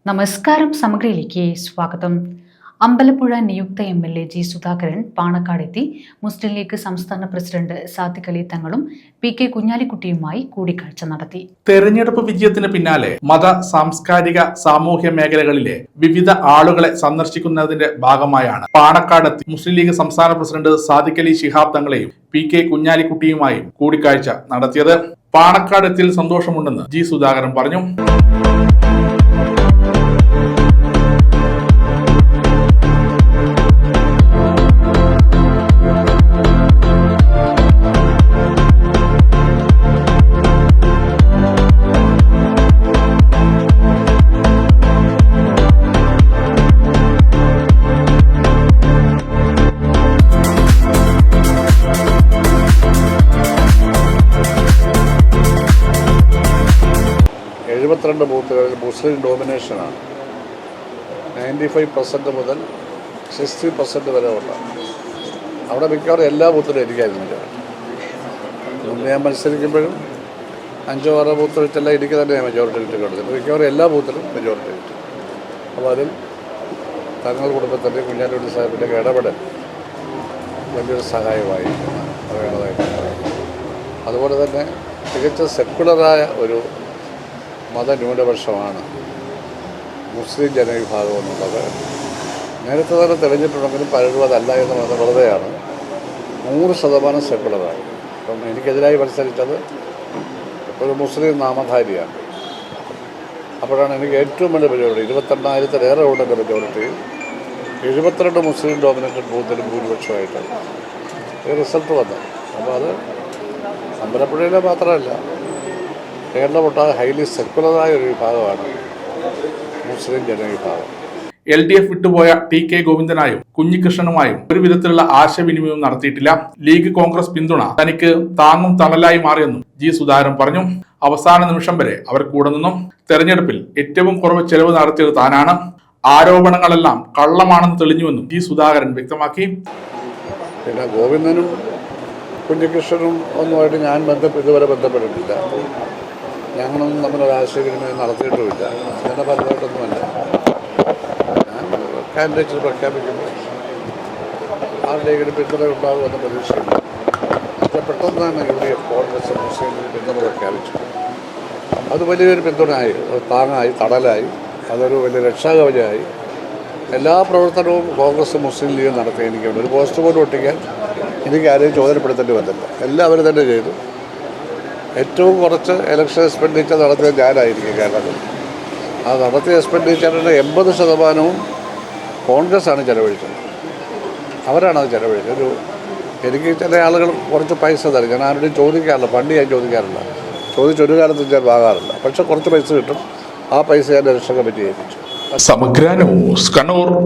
നമസ്കാരം. സമഗ്രയിലേക്ക് സ്വാഗതം. അമ്പലപ്പുഴ നിയുക്ത MLA ജി സുധാകരൻ പാണക്കാടെത്തി മുസ്ലിം ലീഗ് സംസ്ഥാന പ്രസിഡന്റ് സാദിഖ് അലി തങ്ങളും PK കുഞ്ഞാലിക്കുട്ടിയുമായി കൂടിക്കാഴ്ച നടത്തി. തെരഞ്ഞെടുപ്പ് വിജയത്തിന് പിന്നാലെ മത, സാംസ്കാരിക, സാമൂഹ്യ മേഖലകളിലെ വിവിധ ആളുകളെ സന്ദർശിക്കുന്നതിന്റെ ഭാഗമായാണ് പാണക്കാടെത്തി മുസ്ലിം ലീഗ് സംസ്ഥാന പ്രസിഡന്റ് സാദിഖ് അലി ശിഹാബ് തങ്ങളെയും PK കുഞ്ഞാലിക്കുട്ടിയുമായും കൂടിക്കാഴ്ച നടത്തിയത്. പാണക്കാടെത്തിൽ സന്തോഷമുണ്ടെന്ന് ജി സുധാകരൻ പറഞ്ഞു. ബൂത്തുകളിൽ മുസ്ലിം ഡോമിനേഷനാണ്. 95% മുതൽ 60% വരെ ഉള്ള അവിടെ മിക്കവാറും എല്ലാ ബൂത്തിലും എനിക്കായിരുന്നു മെജോറിറ്റി. മുന്നേ ഞാൻ മത്സരിക്കുമ്പോഴും 5-6 ബൂത്ത് വെച്ചെല്ലാം എനിക്ക് തന്നെ മെജോറിറ്റി കിട്ടിക്കൊടുത്തിട്ട് മിക്കവാറും എല്ലാ ബൂത്തിലും മെജോറിറ്റി കിട്ടി. അപ്പോൾ അതിൽ തങ്ങൾ കുടുംബത്തിൻ്റെ കുഞ്ഞാലിക്കുട്ടി സാഹിബിൻ്റെ ഇടപെടൽ വലിയൊരു സഹായമായി പറയേണ്ടതായിട്ട്. അതുപോലെ തന്നെ തികച്ച സെക്കുലറായ ഒരു മതന്യൂനപക്ഷമാണ് മുസ്ലിം ജനവിഭാഗം എന്നുള്ളത് നേരത്തെ തന്നെ തെളിഞ്ഞിട്ടുണ്ടെങ്കിലും പലരും അതല്ല എന്ന് പറഞ്ഞ വെറുതെയാണ്. 100% സെക്കുലറായി. അപ്പം എനിക്കെതിരായി മത്സരിച്ചത് ഒരു മുസ്ലിം നാമധാരിയാണ്. അപ്പോഴാണ് എനിക്ക് ഏറ്റവും വലിയ മെജോറിറ്റി 22,000-ലേറെ ഉണ്ടെൻ്റെ മെജോറിറ്റി 72 മുസ്ലിം ഡോമിനേറ്റഡ് ബൂത്തിലും ഭൂരിപക്ഷമായിട്ട് റിസൾട്ട് വന്നത്. അപ്പോൾ അത് അമ്പലപ്പുഴയിലെ മാത്രമല്ല, കേരളമൊട്ടാകെ ഹൈലി സെക്കുലറായ ഒരു വിഭാഗമാണ് മുസ്ലിം ജനവിഭാഗം. LDF വിട്ടുപോയ TK ഗോവിന്ദനായും കുഞ്ഞികൃഷ്ണനുമായും ഒരു വിധത്തിലുള്ള ആശയവിനിമയവും നടത്തിയിട്ടില്ല. ലീഗ് കോൺഗ്രസ് പിന്തുണ തനിക്ക് താങ്ങും തണലായി മാറിയെന്നും ജി സുധാകരൻ പറഞ്ഞു. അവസാന നിമിഷം വരെ അവർ കൂടെ നിന്നും. തെരഞ്ഞെടുപ്പിൽ ഏറ്റവും കുറവ് ചെലവ് നടത്തിയത് താനാണ്. ആരോപണങ്ങളെല്ലാം കള്ളമാണെന്ന് തെളിഞ്ഞുവെന്നും ജി സുധാകരൻ വ്യക്തമാക്കി. പിന്നെ ഗോവിന്ദനും കുഞ്ഞികൃഷ്ണനും ഒന്നുമായിട്ട് ഞാൻ ഇതുവരെ ബന്ധപ്പെട്ടിട്ടില്ല. ഞങ്ങളൊന്നും തമ്മിലൊരു ആശയവിനിമയം നടത്തിയിട്ടുമില്ല. അങ്ങനെ പലതായിട്ടൊന്നുമല്ല. ഞാൻ കാൻഡിഡേറ്റ് പ്രഖ്യാപിക്കുമ്പോൾ ആരുടെയെങ്കിലും പിന്തുണ ഉണ്ടാകുമെന്ന പ്രതീക്ഷയില്ല. പക്ഷേ പെട്ടെന്ന് തന്നെ UDF കോൺഗ്രസ് മുസ്ലിം ലീഗ് പിന്തുണ പ്രഖ്യാപിച്ചു. അത് വലിയൊരു പിന്തുണയായി, താങ്ങായി, തടലായി, അതൊരു വലിയ രക്ഷാകവചമായി. എല്ലാ പ്രവർത്തനവും കോൺഗ്രസ് മുസ്ലിം ലീഗ് നടത്തി. എനിക്ക് ഒരു പോസ്റ്റ് പോലും ഒട്ടിക്കാൻ എനിക്ക് ആരെയും ചോദനപ്പെടുത്തേണ്ടി വന്നില്ല. എല്ലാവരും തന്നെ ചെയ്തു. ഏറ്റവും കുറച്ച് ഇലക്ഷൻ എക്സ്പെൻഡിച്ചർ നടത്തിയത് ഞാനായിരിക്കും കേരളത്തിൽ. ആ നടത്തിയ എക്സ്പെൻഡിച്ചറിൻ്റെ 80% കോൺഗ്രസ്സാണ് ചെലവഴിച്ചത്. അവരാണത് ചെലവഴിച്ചത്. എനിക്ക് ചില ആളുകൾ കുറച്ച് പൈസ തരും. ഞാൻ ആരുടെയും ചോദിക്കാറില്ല. ഫണ്ട് ഞാൻ ചോദിക്കാറില്ല. ചോദിച്ചൊരു കാലത്തും ഞാൻ വാങ്ങാറില്ല. പക്ഷെ കുറച്ച് പൈസ കിട്ടും. ആ പൈസ ഞാൻ ഇലക്ഷൻ കമ്മിറ്റി ഏൽപ്പിച്ചു. സമഗ്ര ന്യൂസ് കണ്ണൂർ.